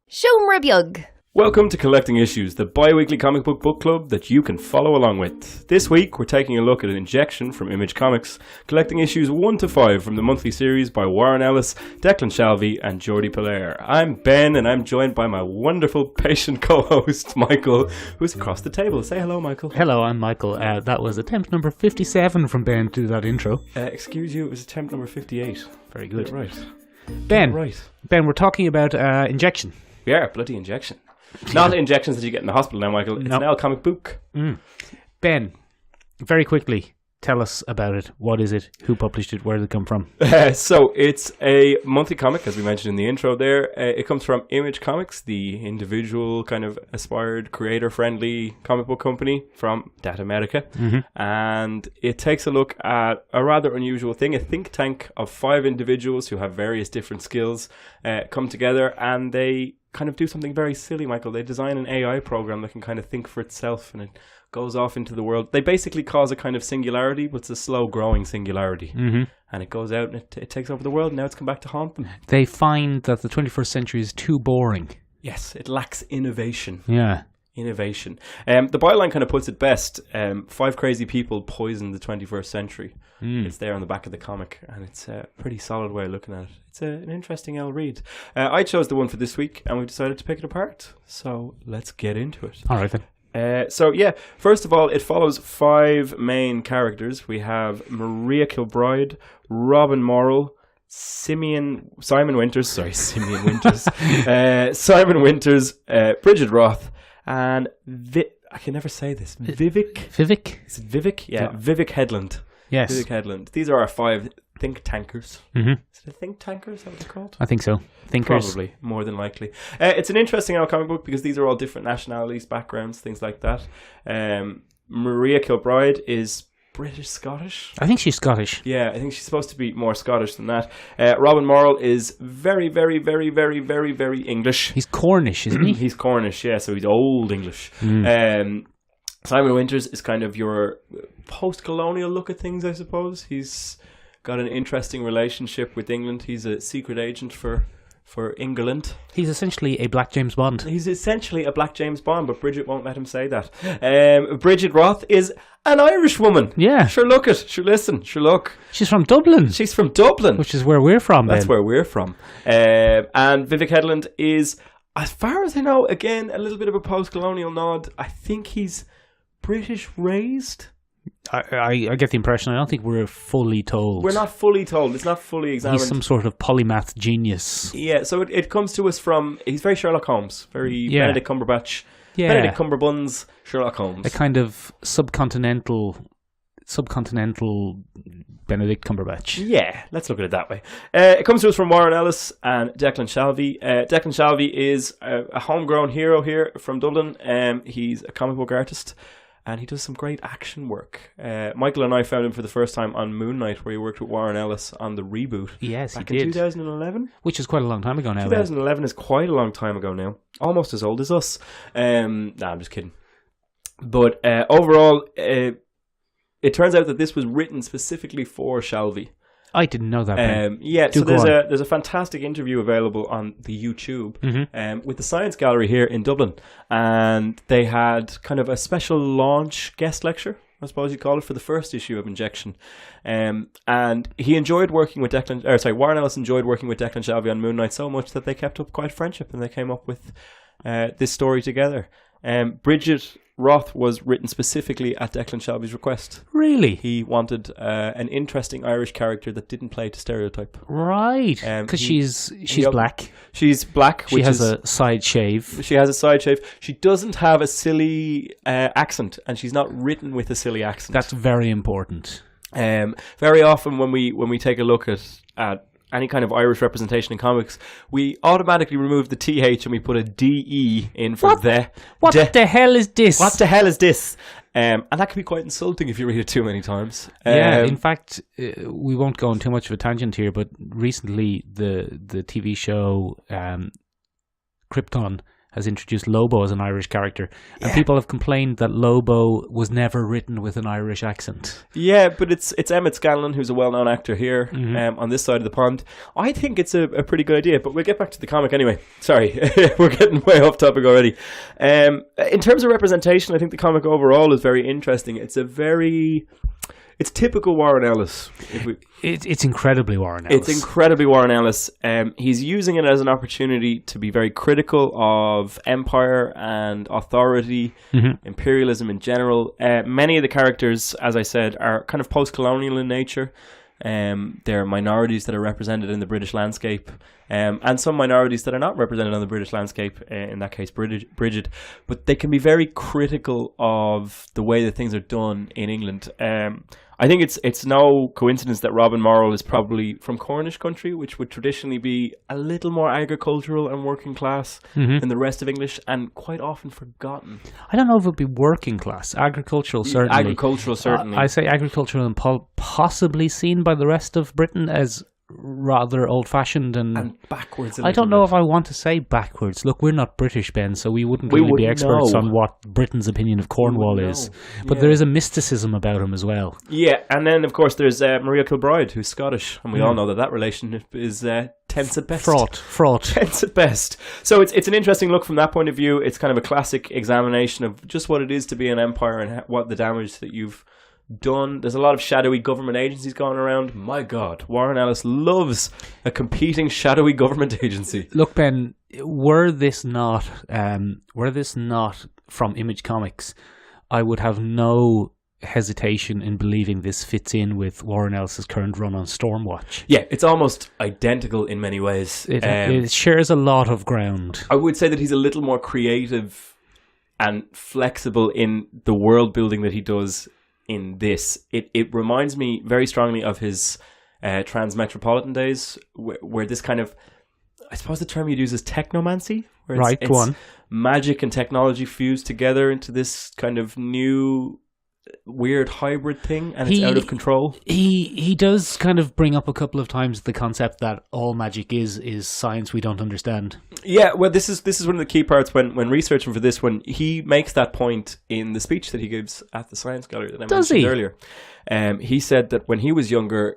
Siomra Welcome to Collecting Issues, the bi-weekly comic book book club that you can follow along with. This week, we're taking a look at Injection from Image Comics, collecting issues 1 to 5 from the monthly series by Warren Ellis, Declan, Shalvey, and Geordi Bell. I'm Ben, and I'm joined by my wonderful, patient co-host, Michael, who's across the table. Say hello, Michael. Hello, I'm Michael. That was attempt number 57 from Ben to do that intro. Excuse you, it was attempt number 58. Very good. Right. Ben, Right. Ben, we're talking about Injection. Yeah, bloody Injection. Not injections that you get in the hospital now, Michael. It's now a comic book. Ben, very quickly, tell us about it. What is it? Who published it? Where did it come from? So it's a monthly comic, as we mentioned in the intro there. It comes from Image Comics, the individual kind of aspired, creator-friendly comic book company from Data America. And it takes a look at a rather unusual thing. A think tank of 5 individuals who have various different skills come together, and they kind of do something very silly, Michael. They design an AI program that can kind of think for itself, and it goes off into the world. They basically cause a kind of singularity, but it's a slow-growing singularity. And it goes out and it takes over the world, and now it's come back to haunt them. They find that the 21st century is too boring. Yes, it lacks innovation. Yeah. Innovation. The byline kind of puts it best. 5 crazy people poison the 21st century. It's there on the back of the comic, and it's a pretty solid way of looking at it. It's an interesting L read. I chose the one for this week, and we've decided to pick it apart. So let's get into it. All right, then. First of all, it follows 5 main characters. We have Maria Kilbride, Robin Morrill, Simon Winters, Simon Winters, Bridget Roth, and I can never say this. Vivek? Is it Vivek? Yeah, Vivek Headland. Yes. Vivek Headland. These are our 5 think tankers. Is it a think tanker? Is that what they're called? I think so. Thinkers. Probably, more than likely. It's an interesting comic book because these are all different nationalities, backgrounds, things like that. Maria Kilbride is British-Scottish. I think she's Scottish. Yeah, I think she's supposed to be more Scottish than that. Robin Morrill is very, very, very, very, very, very English. He's Cornish, isn't he? He's Cornish, yeah, so he's old English. Simon Winters is kind of your post-colonial look at things, I suppose. He's got an interesting relationship with England. He's a secret agent for England. He's essentially a Black James Bond. He's essentially a Black James Bond, but Bridget won't let him say that. Bridget Roth is an Irish woman. Yeah. Sure look it. Sure listen. Sure look. She's from Dublin. She's from Dublin. Which is where we're from, That's Ben. where we're from. And Vivek Headland is, as far as I know, again, a little bit of a post-colonial nod. I think he's British raised. I get the impression. I don't think we're fully told. We're not fully told. It's not fully examined. He's some sort of polymath genius. Yeah, so it comes to us from... He's very Sherlock Holmes. Very Benedict Cumberbatch. Yeah. Benedict Cumberbuns, Sherlock Holmes. A kind of subcontinental Benedict Cumberbatch. Yeah, let's look at it that way. It comes to us from Warren Ellis and Declan Shalvey. Declan Shalvey is a homegrown hero here from Dublin. He's a comic book artist, and he does some great action work. Michael and I found him for the first time on Moon Knight, where he worked with Warren Ellis on the reboot. Yes, back he did. in 2011? Which is quite a long time ago now. 2011 is quite a long time ago now. Almost as old as us. I'm just kidding. But overall, it turns out that this was written specifically for Shalvey. I didn't know that. So there's a fantastic interview available on the YouTube with the Science Gallery here in Dublin, and they had kind of a special launch guest lecture, I suppose you'd call it, for the first issue of Injection. And he enjoyed working with Warren Ellis enjoyed working with Declan Shalvey on Moon Knight so much that they kept up quite a friendship, and they came up with this story together. Bridget Roth was written specifically at Declan Shalvey's request. Really? He wanted an interesting Irish character that didn't play to stereotype. Right. Because she's black. She's black. She has a side shave. She has a side shave. She doesn't have a silly accent, and she's not written with a silly accent. That's very important. Very often when we take a look at any kind of Irish representation in comics, we automatically remove the TH and we put a DE in for the. What the hell is this? What the hell is this? And that can be quite insulting if you read it too many times. In fact, we won't go on too much of a tangent here, but recently the TV show Krypton has introduced Lobo as an Irish character, and people have complained that Lobo was never written with an Irish accent. Yeah, but it's Emmett Scanlon, who's a well-known actor here on this side of the pond. I think it's a pretty good idea, but we'll get back to the comic anyway. Sorry, we're getting way off topic already. In terms of representation, I think the comic overall is very interesting. It's typical Warren Ellis. It's incredibly Warren Ellis. It's incredibly Warren Ellis. He's using it as an opportunity to be very critical of empire and authority, imperialism in general. Many of the characters, as I said, are kind of post-colonial in nature. There are minorities that are represented in the British landscape, and some minorities that are not represented on the British landscape, in that case Bridget, but they can be very critical of the way that things are done in England. I think it's no coincidence that Robin Morrill is probably from Cornish country, which would traditionally be a little more agricultural and working class than the rest of English, and quite often forgotten. I don't know if it would be working class. Agricultural, certainly. Agricultural, certainly. I say agricultural and possibly seen by the rest of Britain as rather old-fashioned and backwards. I don't know if I want to say backwards. Look, we're not British, Ben, so we wouldn't be experts on what Britain's opinion of Cornwall is. But there is a mysticism about him as well. Yeah, and then of course there's Maria Kilbride, who's Scottish, and we all know that relationship is tense at best. Fraught. Tense at best. So it's an interesting look from that point of view. It's kind of a classic examination of just what it is to be an empire and what the damage that you've done. There's a lot of shadowy government agencies going around. My God, Warren Ellis loves a competing shadowy government agency. Look, Ben, were this not from Image Comics, I would have no hesitation in believing this fits in with Warren Ellis's current run on Stormwatch. Yeah, it's almost identical in many ways. It shares a lot of ground. I would say that he's a little more creative and flexible in the world building that he does in this. It reminds me very strongly of his Metropolitan days, where this kind of, I suppose the term you'd use is technomancy, where go on. Magic and technology fused together into this kind of new weird hybrid thing, and it's out of control. He does kind of bring up a couple of times the concept that all magic is science we don't understand. Yeah, well, this is one of the key parts when researching for this one. He makes that point in the speech that he gives at the Science Gallery that I mentioned earlier. He said that when he was younger,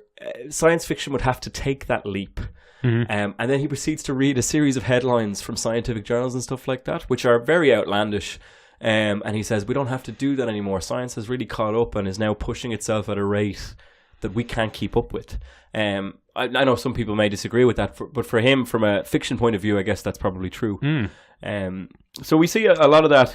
science fiction would have to take that leap. And then he proceeds to read a series of headlines from scientific journals and stuff like that, which are very outlandish. And he says, we don't have to do that anymore. Science has really caught up and is now pushing itself at a rate that we can't keep up with. I know some people may disagree with that, but for him, from a fiction point of view, I guess that's probably true. So we see a lot of that.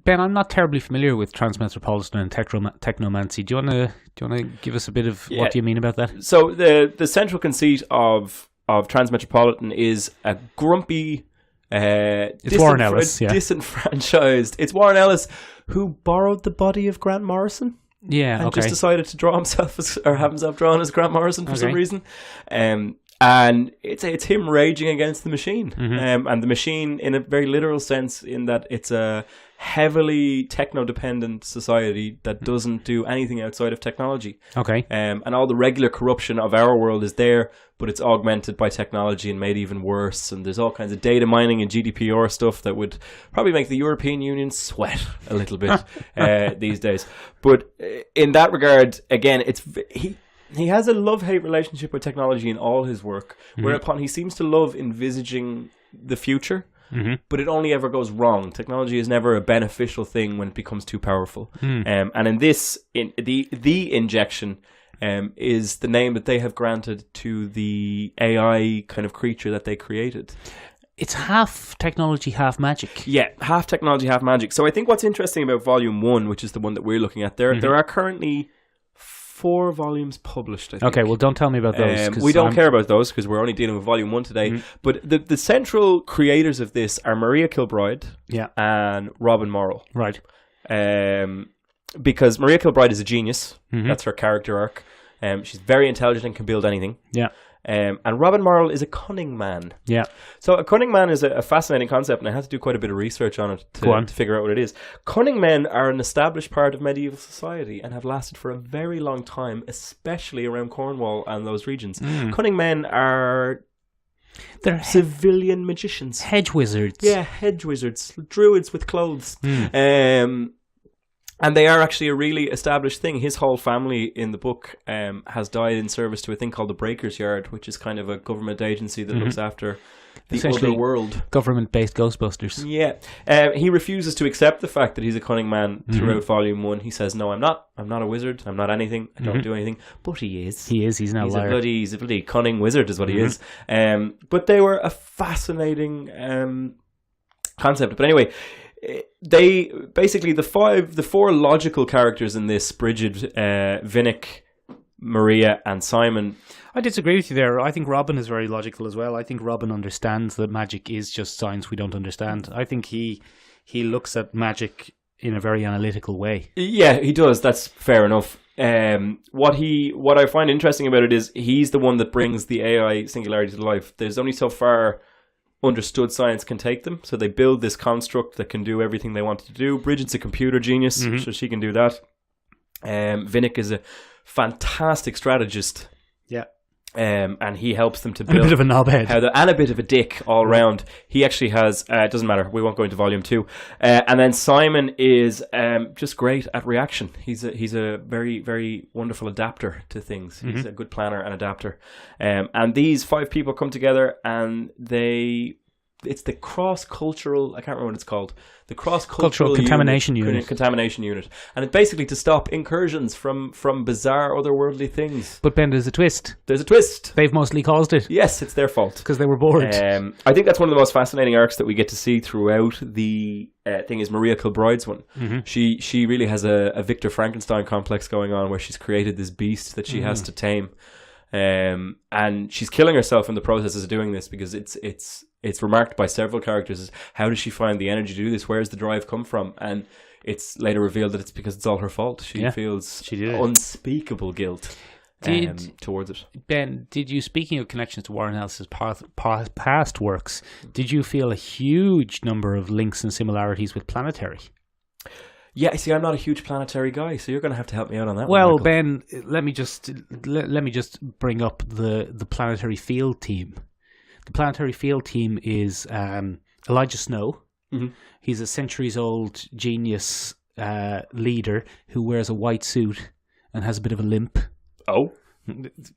Ben, I'm not terribly familiar with Transmetropolitan and technomancy. Do you want to give us a bit of what do you mean about that? So the central conceit of Transmetropolitan is a grumpy... it's Warren Ellis, disenfranchised. It's Warren Ellis who borrowed the body of Grant Morrison. Yeah, and just decided to draw himself have himself drawn as Grant Morrison for some reason. And it's him raging against the machine, and the machine in a very literal sense, in that it's a heavily techno-dependent society that doesn't do anything outside of technology. And all the regular corruption of our world is there, but it's augmented by technology and made even worse. And there's all kinds of data mining and GDPR stuff that would probably make the European Union sweat a little bit these days. But in that regard, again, he has a love-hate relationship with technology in all his work, whereupon he seems to love envisaging the future, but it only ever goes wrong. Technology is never a beneficial thing when it becomes too powerful. And in this, the injection is the name that they have granted to the AI kind of creature that they created. It's half technology, half magic. Yeah, half technology, half magic. So I think what's interesting about Volume 1, which is the one that we're looking at there, there are currently 4 volumes published, I think. Okay, well, don't tell me about those. We don't care about those because we're only dealing with Volume 1 today. But the central creators of this are Maria Kilbride and Robin Morrill. Right. Because Maria Kilbride is a genius. That's her character arc. She's very intelligent and can build anything. Yeah. And Robin Morrill is a cunning man. Yeah. So a cunning man is a fascinating concept, and I had to do quite a bit of research on it to figure out what it is. Cunning men are an established part of medieval society and have lasted for a very long time, especially around Cornwall and those regions. Cunning men are They're civilian magicians. Hedge wizards. Yeah, hedge wizards. Druids with clothes. And they are actually a really established thing. His whole family in the book has died in service to a thing called the Breakers Yard, which is kind of a government agency that looks after the other world. Government-based Ghostbusters. Yeah. He refuses to accept the fact that he's a cunning man throughout Volume 1. He says, no, I'm not. I'm not a wizard. I'm not anything. I don't do anything. But he is. He is. He's not a liar. He's a bloody cunning wizard is what he is. But they were a fascinating concept. But anyway... They basically the four logical characters in this: Bridget, Vinnick, Maria, and Simon. I disagree with you there. I think Robin is very logical as well. I think Robin understands that magic is just science we don't understand. I think he looks at magic in a very analytical way. Yeah, he does. That's fair enough. What I find interesting about it is he's the one that brings the AI singularity to life. There's only so far understood science can take them, so they build this construct that can do everything they want to do. Bridget's a computer genius, so she can do that. Vinnick is a fantastic strategist. Yeah. And he helps them to build... And a bit of a knobhead. And a bit of a dick all round. He actually has... it doesn't matter. We won't go into Volume 2. And then Simon is just great at reaction. He's a very, very wonderful adapter to things. He's a good planner and adapter. And these 5 people come together and it's the cross-cultural... I can't remember what it's called. The cross-cultural contamination unit. Contamination unit. And it's basically to stop incursions from bizarre, otherworldly things. But Ben, there's a twist. There's a twist. They've mostly caused it. Yes, it's their fault. Because they were bored. I think that's one of the most fascinating arcs that we get to see throughout the thing is Maria Kilbride's one. She really has a Victor Frankenstein complex going on where she's created this beast that she has to tame. And she's killing herself in the process of doing this because it's remarked by several characters as how does she find the energy to do this? Where does the drive come from? And it's later revealed that it's because it's all her fault. She feels unspeakable guilt towards it. Ben, speaking of connections to Warren Ellis's past works, did you feel a huge number of links and similarities with Planetary? Yeah, see, I'm not a huge Planetary guy, so you're going to have to help me out on that. Well, one, Ben, let me just bring up the Planetary field team. The Planetary field team is Elijah Snow. He's a centuries-old genius leader who wears a white suit and has a bit of a limp.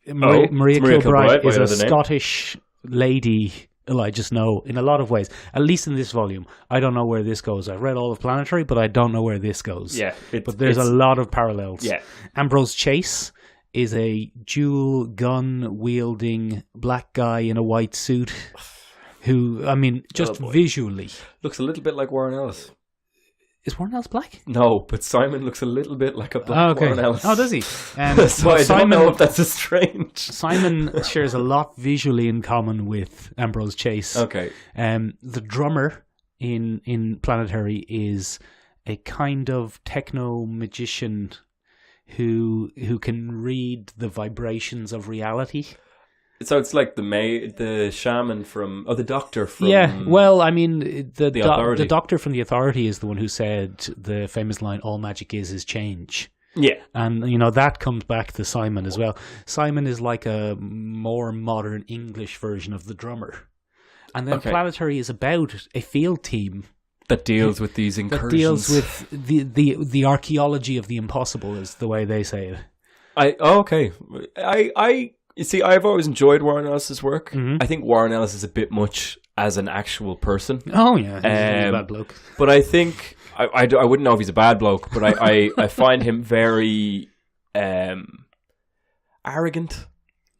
Maria Kilbride is a Scottish lady. Elijah Snow in a lot of ways, at least in this volume. I don't know where this goes. I've read all of Planetary, but I don't know where this goes. Yeah, but there's a lot of parallels. Yeah. Ambrose Chase is a dual gun wielding black guy in a white suit who, I mean, just visually looks a little bit like Warren Ellis. Is Warren Ellis black? No, but Simon looks a little bit like a black Warren Ellis. Oh, does he? So I don't know if that's a strange. Simon shares a lot visually in common with Ambrose Chase. Okay. The drummer in Planetary is a kind of techno magician who can read the vibrations of reality. So it's like the shaman from... Oh, the doctor from... Yeah, well, I mean, the doctor from The Authority is the one who said the famous line, all magic is change. Yeah. And, you know, that comes back to Simon as well. Simon is like a more modern English version of the drummer. And then Planetary is about a field team that deals with these incursions. That deals with the archaeology of the impossible is the way they say it. Okay. You see, I've always enjoyed Warren Ellis's work. I think Warren Ellis is a bit much as an actual person. Oh, yeah. He's a bad bloke. But I think... I wouldn't know if he's a bad bloke, but I find him very arrogant.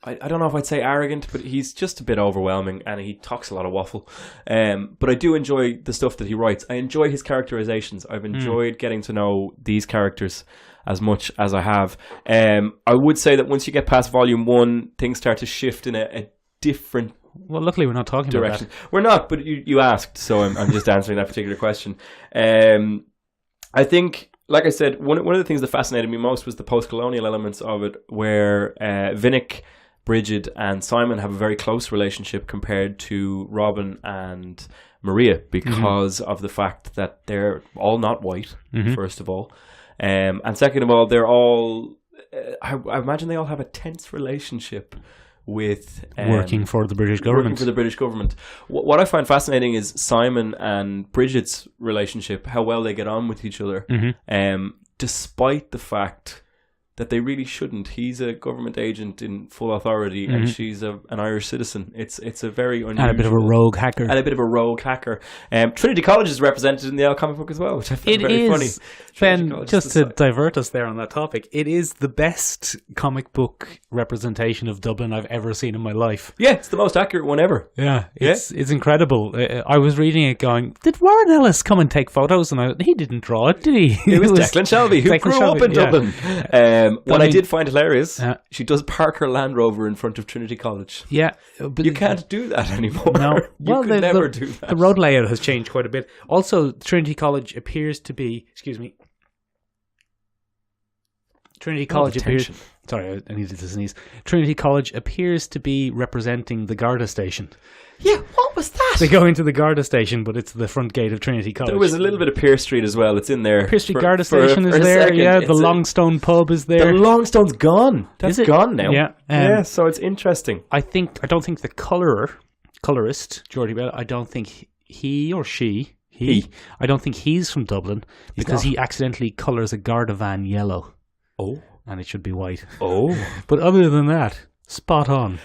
I don't know if I'd say arrogant, but he's just a bit overwhelming and he talks a lot of waffle. But I do enjoy the stuff that he writes. I enjoy his characterizations. I've enjoyed getting to know these characters as much as I have. I would say that once you get past Volume 1, things start to shift in a different Well, luckily we're not talking direction. about that. We're not, but you asked, so I'm just answering that particular question. I think, like I said, one of the things that fascinated me most was the post-colonial elements of it, where Vinnick, Bridget and Simon have a very close relationship compared to Robin and Maria because of the fact that they're all not white, first of all. And second of all, they're all... I imagine they all have a tense relationship with working for the British government. What I find fascinating is Simon and Bridget's relationship, how well they get on with each other, despite the fact that they really shouldn't. He's a government agent in full authority, and she's an Irish citizen. It's a very unusual... And a bit of a rogue hacker. Trinity College is represented in the L comic book as well, which I find very funny. Ben, just to divert us there on that topic, it is the best comic book representation of Dublin I've ever seen in my life. Yeah, it's the most accurate one ever. Yeah, it's incredible. I was reading it going, did Warren Ellis come and take photos? And he didn't draw it, did he? It was Declan Shalvey, who grew up in Dublin. What I did find hilarious, she does park her Land Rover in front of Trinity College. Yeah. But you can't do that anymore. No. You could never do that. The road layout has changed quite a bit. Also, Trinity College appears to be... Excuse me. Trinity College appears... Sorry, I needed to sneeze. Trinity College appears to be representing the Garda station. Yeah, what was that? They go into the Garda station, but it's the front gate of Trinity College. There was a little bit of Pearse Street as well. It's in there. Pearse Street Garda station is there. The Longstone pub is there. The Longstone's gone. That's gone now. Yeah. So it's interesting. I don't think the colorist, Geordi Bell, I don't think he or she, I don't think he's from Dublin because he accidentally colours a Garda van yellow. Oh. And it should be white. Oh. But other than that, spot on.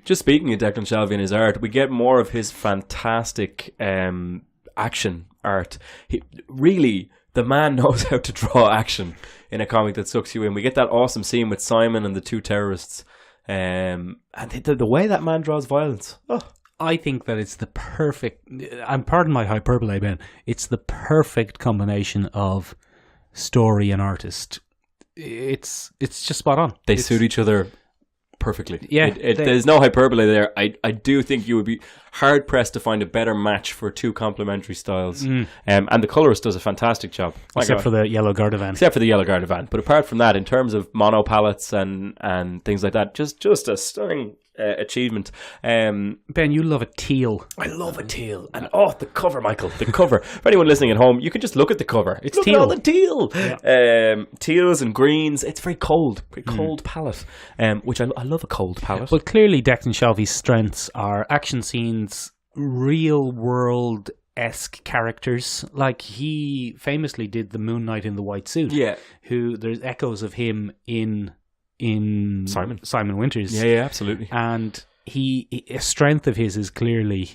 Just speaking of Declan Shalvey and his art, we get more of his fantastic action art. The man knows how to draw action in a comic that sucks you in. We get that awesome scene with Simon and the two terrorists. And the way that man draws violence. Oh. I think that it's the perfect, and pardon my hyperbole, Ben, it's the perfect combination of story and artist. It's just spot on. They suit each other perfectly. Yeah, there's no hyperbole there. I do think you would be hard pressed to find a better match for two complementary styles. And the colorist does a fantastic job. Except for the yellow Garda van. But apart from that, in terms of mono palettes and things like that, just a stunning achievement. Ben, you love a teal. I love a teal. And the cover, Michael, the cover. For anyone listening at home, you can just look at the cover. It's look teal. At all the teal. Yeah. Teals and greens. It's very cold palette. Which I love a cold palette. But clearly Declan Shalvey's strengths are action scenes, real world esque characters. Like he famously did the Moon Knight in the white suit. Yeah. Who there's echoes of him in Simon Winters. Yeah, absolutely. And a strength of his is clearly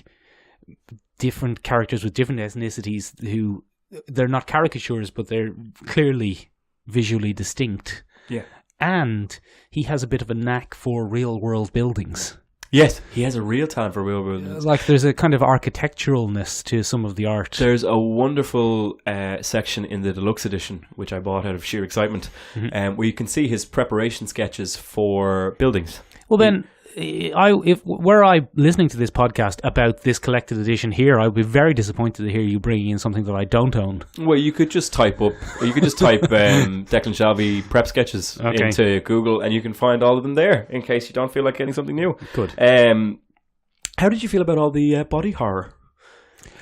different characters with different ethnicities who they're not caricatures, but they're clearly visually distinct. Yeah. And he has a bit of a knack for real world buildings. Yes, he has a real talent for real buildings. Like there's a kind of architecturalness to some of the art. There's a wonderful section in the deluxe edition, which I bought out of sheer excitement, where you can see his preparation sketches for buildings. Well, then, were I listening to this podcast about this collected edition here, I would be very disappointed to hear you bringing in something that I don't own. Well, you could just type Declan Shalvey prep sketches into Google, and you can find all of them there in case you don't feel like getting something new. Good. How did you feel about all the body horror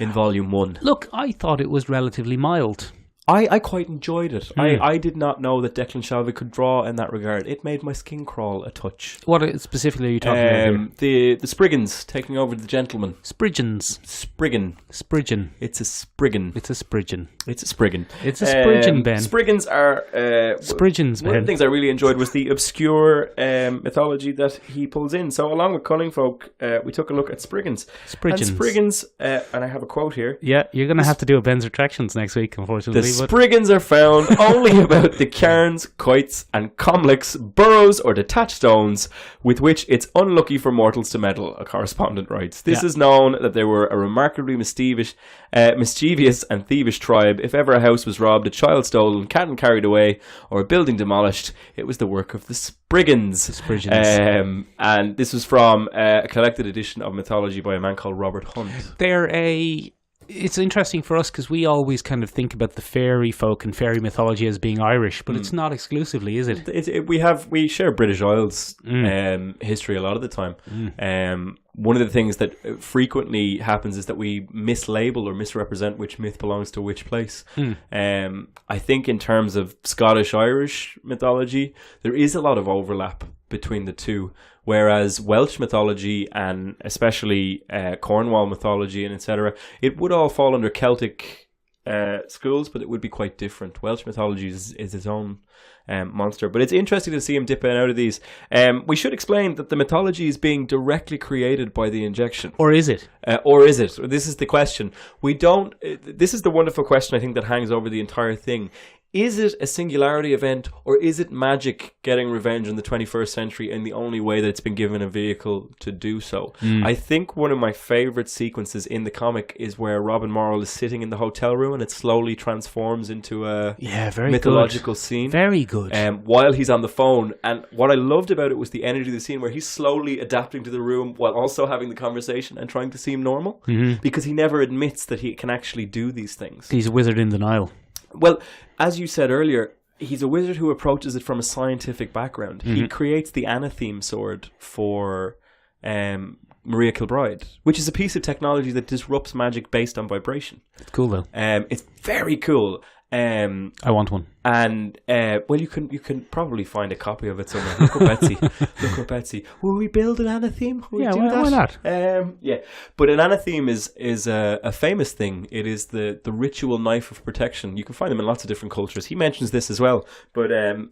in Volume 1? Look, I thought it was relatively mild. I quite enjoyed it. I did not know that Declan Shalvey could draw in that regard. It made my skin crawl a touch. What specifically are you talking about here? The Spriggans taking over the gentleman. Spriggans. Spriggan. It's a Spriggan. It's a Spriggan. It's a Spriggan. It's a Spriggan, Ben. Spriggans are... Spriggans, Ben. One of the things I really enjoyed was the obscure mythology that he pulls in. So along with Cunning Folk, we took a look at Spriggans. And Spriggans, and I have a quote here. Yeah, you're going to have to do a Ben's Retractions next week, unfortunately. The Spriggans are found only about the cairns, quoits, and comlix, burrows, or detached stones with which it's unlucky for mortals to meddle, a correspondent writes. This is known that they were a remarkably mischievous and thievish tribe. If ever a house was robbed, a child stolen, cat carried away, or a building demolished, it was the work of the Spriggans. And this was from a collected edition of Mythology by a man called Robert Hunt. It's interesting for us because we always kind of think about the fairy folk and fairy mythology as being Irish, but it's not exclusively, is it? We share British Isles history a lot of the time. One of the things that frequently happens is that we mislabel or misrepresent which myth belongs to which place. I think in terms of Scottish-Irish mythology, there is a lot of overlap between the two, Whereas Welsh mythology and especially Cornwall mythology and etc., it would all fall under Celtic schools, but it would be quite different. Welsh mythology is its own monster, but it's interesting to see him dip in and out of these. We should explain that the mythology is being directly created by the injection. Or is it? Or is it? This is the question. This is the wonderful question I think that hangs over the entire thing. Is it a singularity event, or is it magic getting revenge in the 21st century in the only way that it's been given a vehicle to do so? I think one of my favourite sequences in the comic is where Robin Morrill is sitting in the hotel room and it slowly transforms into a mythological scene. Very good. While he's on the phone. And what I loved about it was the energy of the scene where he's slowly adapting to the room while also having the conversation and trying to seem normal. Because he never admits that he can actually do these things. He's a wizard in denial. Well, as you said earlier, he's a wizard who approaches it from a scientific background. He creates the anatheme sword for Maria Kilbride, which is a piece of technology that disrupts magic based on vibration. It's cool, though. It's very cool. I want one. And well, you can probably find a copy of it somewhere. Look up Betsy. Will we build an anatheme? Why not? Yeah, but an anatheme is a famous thing. It is the ritual knife of protection. You can find them in lots of different cultures. He mentions this as well. But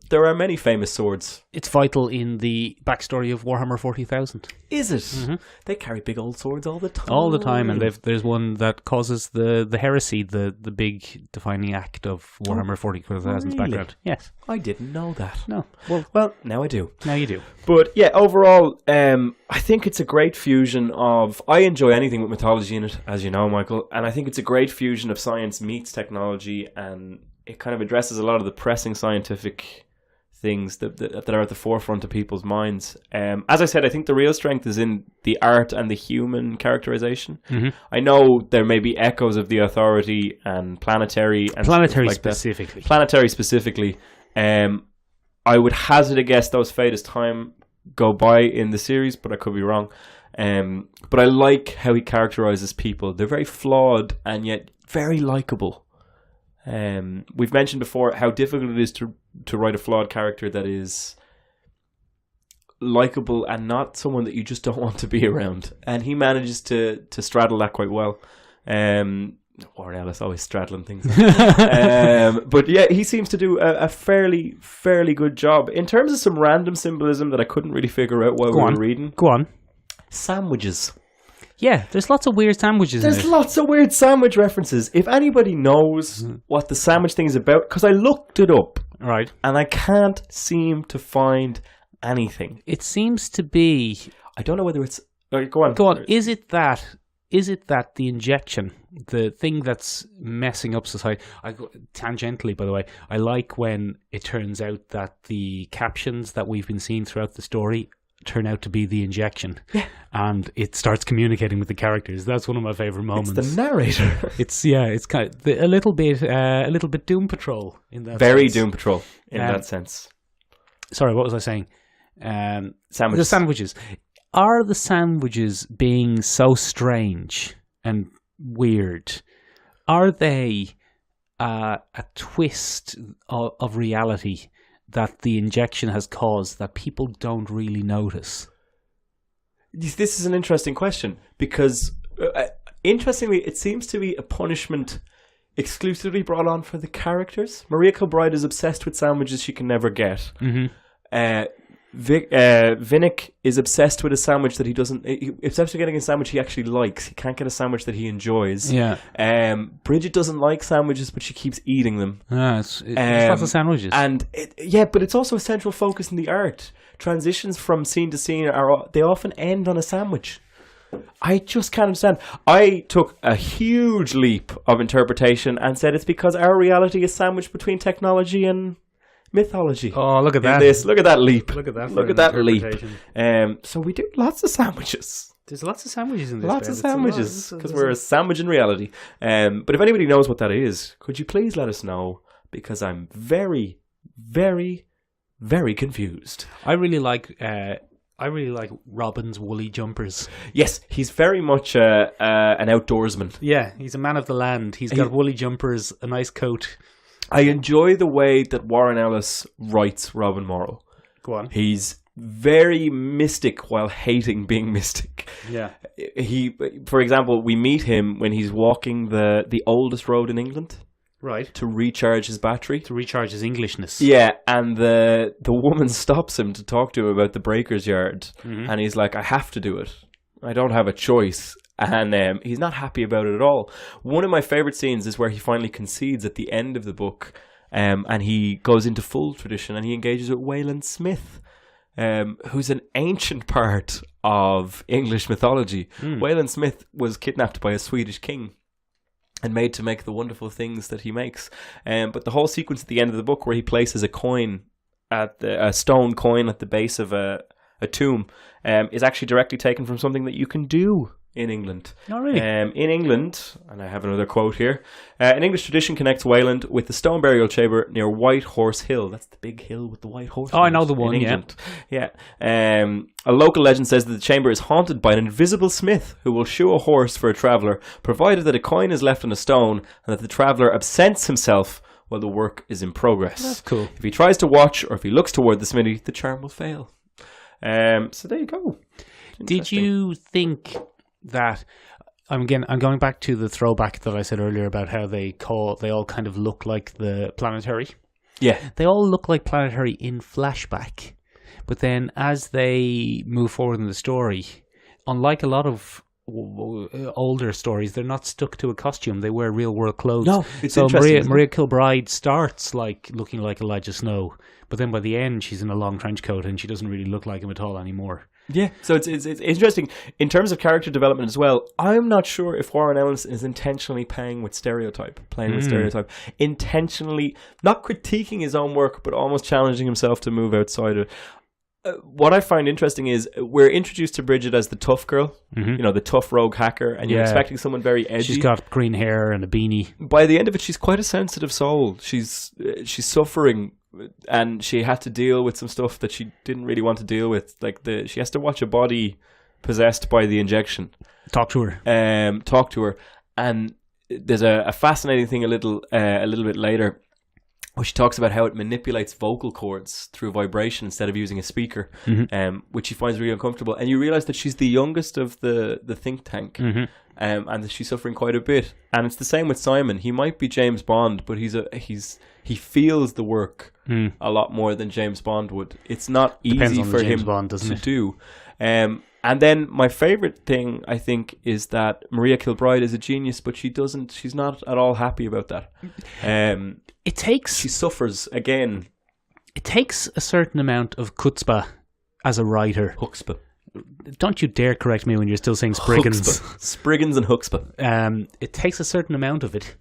there are many famous swords. It's vital in the backstory of Warhammer 40,000. Is it? They carry big old swords all the time. All the time, and there's one that causes the heresy, the big defining act of Warhammer 40,000's background. Yes. I didn't know that. No. Well, now I do. Now you do. But yeah, overall, I think it's a great fusion of... I enjoy anything with mythology in it, as you know, Michael, and I think it's a great fusion of science meets technology, and it kind of addresses a lot of the pressing scientific things that are at the forefront of people's minds. As I said, I think the real strength is in the art and the human characterization. I know there may be echoes of the Authority and Planetary and Planetary like specifically. That. Planetary specifically. I would hazard a guess those fade as time go by in the series, but I could be wrong. But I like how he characterizes people. They're very flawed and yet very likable. We've mentioned before how difficult it is to write a flawed character that is likable and not someone that you just don't want to be around. And he manages to straddle that quite well. Warren Ellis always straddling things. But yeah, he seems to do a fairly good job. In terms of some random symbolism that I couldn't really figure out while we were reading. Go on. Sandwiches. Yeah, there's lots of weird sandwiches in it. There's lots of weird sandwich references. If anybody knows what the sandwich thing is about, because I looked it up. Right. And I can't seem to find anything. It seems to be... I don't know whether it's... Go on. Go on. Is it that the injection, the thing that's messing up society... Tangentially, by the way, I like when it turns out that the captions that we've been seeing throughout the story turn out to be the injection. Yeah. And it starts communicating with the characters. That's one of my favorite moments. It's the narrator. It's kind of a little bit Doom Patrol in that Very sense. Doom Patrol in that sense. Sorry, what was I saying? Sandwiches. The sandwiches. Are the sandwiches being so strange and weird? Are they a twist of reality that the injection has caused that people don't really notice? This is an interesting question because, interestingly, it seems to be a punishment exclusively brought on for the characters. Maria Kilbride is obsessed with sandwiches she can never get. Vinnick is obsessed with a sandwich that he doesn't... He's obsessed with getting a sandwich he actually likes. He can't get a sandwich that he enjoys. Yeah. Bridget doesn't like sandwiches, but she keeps eating them. It's lots of sandwiches. And but it's also a central focus in the art. Transitions from scene to scene they often end on a sandwich. I just can't understand. I took a huge leap of interpretation and said it's because our reality is sandwiched between technology and mythology. Oh, look at that. Look at that leap. Look at that. Look at that leap. So we do lots of sandwiches. There's lots of sandwiches in this. Lots of sandwiches because we're a sandwich in reality. But if anybody knows what that is, could you please let us know? Because I'm very, very, very confused. I really like Robin's woolly jumpers. Yes, he's very much an outdoorsman. Yeah, he's a man of the land. He's got woolly jumpers, a nice coat. I enjoy the way that Warren Ellis writes Robin Morrill. Go on. He's very mystic while hating being mystic. Yeah. For example, we meet him when he's walking the oldest road in England. Right. To recharge his battery. To recharge his Englishness. Yeah, and the woman stops him to talk to him about the breaker's yard. Mm-hmm. And he's like, I have to do it. I don't have a choice. And he's not happy about it at all. One of my favourite scenes is where he finally concedes at the end of the book. And he goes into full tradition and he engages with Wayland Smith, who's an ancient part of English mythology. Wayland Smith was kidnapped by a Swedish king and made to make the wonderful things that he makes. But the whole sequence at the end of the book where he places a stone coin at the base of a tomb is actually directly taken from something that you can do in England. Oh, really? In England, and I have another quote here, an English tradition connects Wayland with the stone burial chamber near White Horse Hill. That's the big hill with the white horse. Oh, I know the one, yeah. A local legend says that the chamber is haunted by an invisible smith who will shoe a horse for a traveller, provided that a coin is left on a stone and that the traveller absents himself while the work is in progress. That's cool. If he tries to watch or if he looks toward the smithy, the charm will fail. So there you go. Did you think that I'm going back to the throwback that I said earlier about how they all kind of look like the Planetary? Yeah. They all look like Planetary in flashback. But then as they move forward in the story, unlike a lot of older stories, they're not stuck to a costume. They wear real world clothes. No, it's so interesting. Maria Kilbride starts like looking like Elijah Snow, but then by the end she's in a long trench coat and she doesn't really look like him at all anymore. Yeah, so it's interesting in terms of character development as well. I'm not sure if Warren Ellis is intentionally playing with stereotype, intentionally not critiquing his own work, but almost challenging himself to move outside of it. What I find interesting is we're introduced to Bridget as the tough girl, the tough rogue hacker, and you're expecting someone very edgy. She's got green hair and a beanie. By the end of it, she's quite a sensitive soul. She's suffering, and she had to deal with some stuff that she didn't really want to deal with. Like she has to watch a body possessed by the injection. Talk to her, and there's a fascinating thing a little bit later, where she talks about how it manipulates vocal cords through vibration instead of using a speaker, which she finds really uncomfortable. And you realise that she's the youngest of the think tank, and that she's suffering quite a bit. And it's the same with Simon. He might be James Bond, but he feels the work a lot more than James Bond would. It's not easy for him to do. And then my favourite thing, I think, is that Maria Kilbride is a genius, but she's not at all happy about that. She suffers again. It takes a certain amount of chutzpah as a writer. Chutzpah. Don't you dare correct me when you're still saying Spriggans. Spriggans and chutzpah. It takes a certain amount of it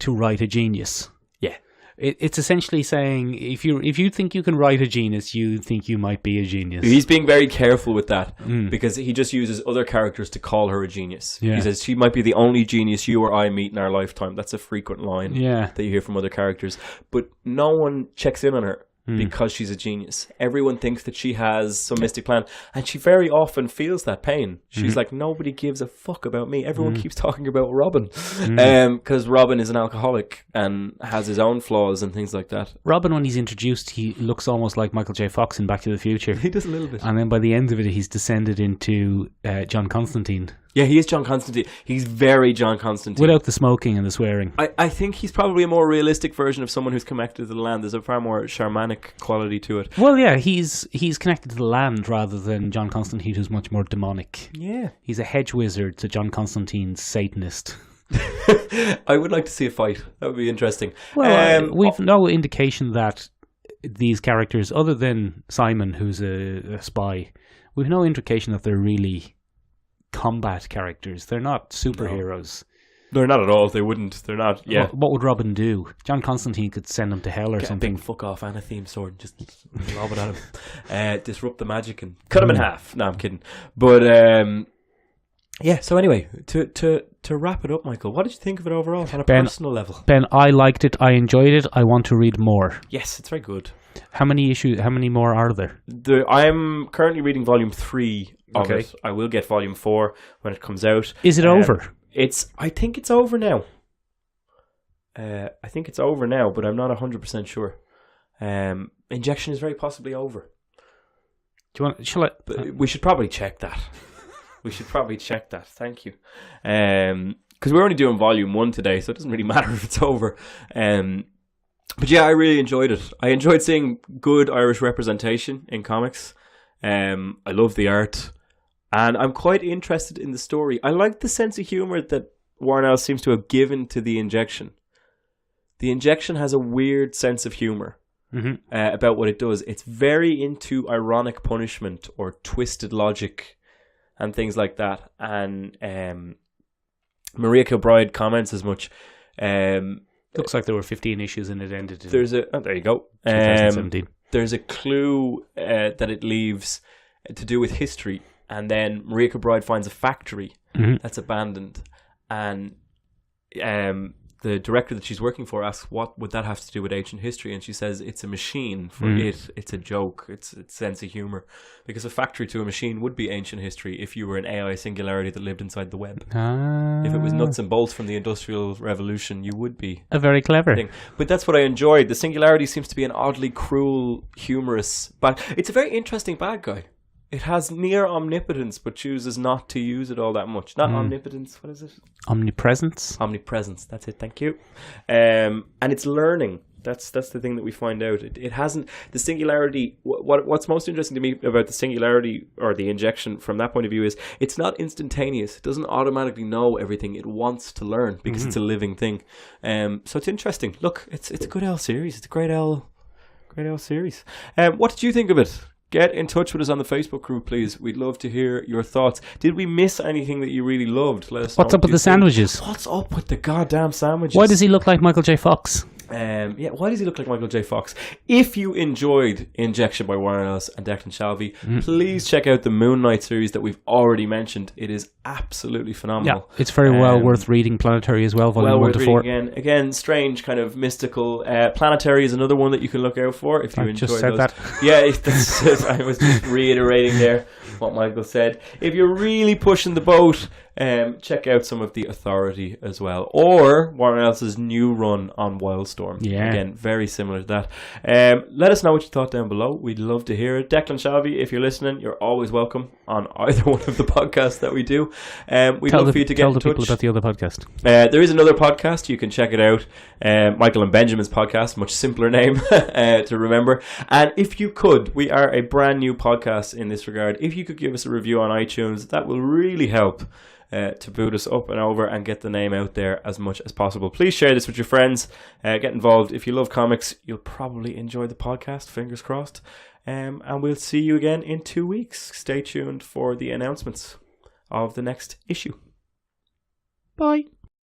to write a genius. Yeah. It's essentially saying if you think you can write a genius, you think you might be a genius. He's being very careful with that because he just uses other characters to call her a genius. Yeah. He says she might be the only genius you or I meet in our lifetime. That's a frequent line that you hear from other characters. But no one checks in on her because she's a genius. Everyone thinks that she has some mystic plan, and she very often feels that pain. She's like, nobody gives a fuck about me. Everyone keeps talking about Robin because Robin is an alcoholic and has his own flaws and things like that. Robin, when he's introduced, he looks almost like Michael J. Fox in Back to the Future. He does a little bit. And then by the end of it, he's descended into John Constantine. Yeah, he is John Constantine. He's very John Constantine. Without the smoking and the swearing. I think he's probably a more realistic version of someone who's connected to the land. There's a far more shamanic quality to it. Well, yeah, he's connected to the land rather than John Constantine, who's much more demonic. Yeah. He's a hedge wizard to John Constantine's Satanist. I would like to see a fight. That would be interesting. Well, we've no indication that these characters, other than Simon, who's a spy, we've no indication that they're really combat characters. They're not superheroes. No. They're not at all. They wouldn't. They're not. Yeah. What would Robin do? John Constantine could send him to hell or something. Get a big fuck off and a theme sword and just lob it at him. Disrupt the magic and cut him in half. No, I'm kidding. But yeah. So anyway, to wrap it up, Michael, what did you think of it overall on a personal level? Ben, I liked it. I enjoyed it. I want to read more. Yes, it's very good. How many more are there? I'm currently reading volume 3 of it. I will get volume 4 when it comes out. Is it over? I think it's over now. But I'm not 100% sure. Injection is very possibly over. Do you want? Shall I? But we should probably check that. Thank you. Because we're only doing volume 1 today, so it doesn't really matter if it's over. But yeah, I really enjoyed it. I enjoyed seeing good Irish representation in comics. I love the art. And I'm quite interested in the story. I like the sense of humour that Warren Ellis seems to have given to the Injection. The Injection has a weird sense of humour about what it does. It's very into ironic punishment or twisted logic and things like that. And Maria Kilbride comments as much. Looks like there were 15 issues and it ended in there you go. 2017. There's a clue that it leaves to do with history. And then Maria Kilbride finds a factory that's abandoned. And the director that she's working for asks, what would that have to do with ancient history? And she says, it's a machine for it. It's a joke. It's sense of humour. Because a factory to a machine would be ancient history if you were an AI singularity that lived inside the web. If it was nuts and bolts from the Industrial Revolution, you would be. A very clever thing. But that's what I enjoyed. The singularity seems to be an oddly cruel, humorous... But it's a very interesting bad guy. It has near omnipotence, but chooses not to use it all that much. Not omnipotence, what is it? Omnipresence. Omnipresence, that's it, thank you. And it's learning. That's the thing that we find out. It hasn't... The singularity... What's most interesting to me about the singularity or the Injection from that point of view is it's not instantaneous. It doesn't automatically know everything. It wants to learn because it's a living thing. So it's interesting. Look, it's a good L series. It's a great L series. What did you think of it? Get in touch with us on the Facebook group, please. We'd love to hear your thoughts. Did we miss anything that you really loved? Let us know. What's up with the sandwiches? What's up with the goddamn sandwiches? Why does he look like Michael J. Fox? Why does he look like Michael J. Fox? If you enjoyed Injection by Warren Ellis and Declan Shalvey, please check out the Moon Knight series that we've already mentioned. It is absolutely phenomenal. Yeah, it's very well worth reading. Planetary as well, volume 1 to 4. Again, strange, kind of mystical. Planetary is another one that you can look out for if you enjoy just said those. that. Yeah, I was just reiterating there what Michael said. If you're really pushing the boat, check out some of The Authority as well, or Warren Ellis's new run on Wildstorm. Yeah, again, very similar to that. Let us know what you thought down below. We'd love to hear it. Declan Shalvey, if you're listening, you're always welcome on either one of the podcasts that we do. We'd love for you to get in touch. Tell the people about the other podcast. There is another podcast. You can check it out. Michael and Benjamin's podcast, much simpler name to remember. And if you could, we are a brand new podcast in this regard. If you could give us a review on iTunes, that will really help to boot us up and over and get the name out there as much as possible. Please share this with your friends. Get involved. If you love comics, you'll probably enjoy the podcast. Fingers crossed. And we'll see you again in 2 weeks. Stay tuned for the announcements of the next issue. Bye.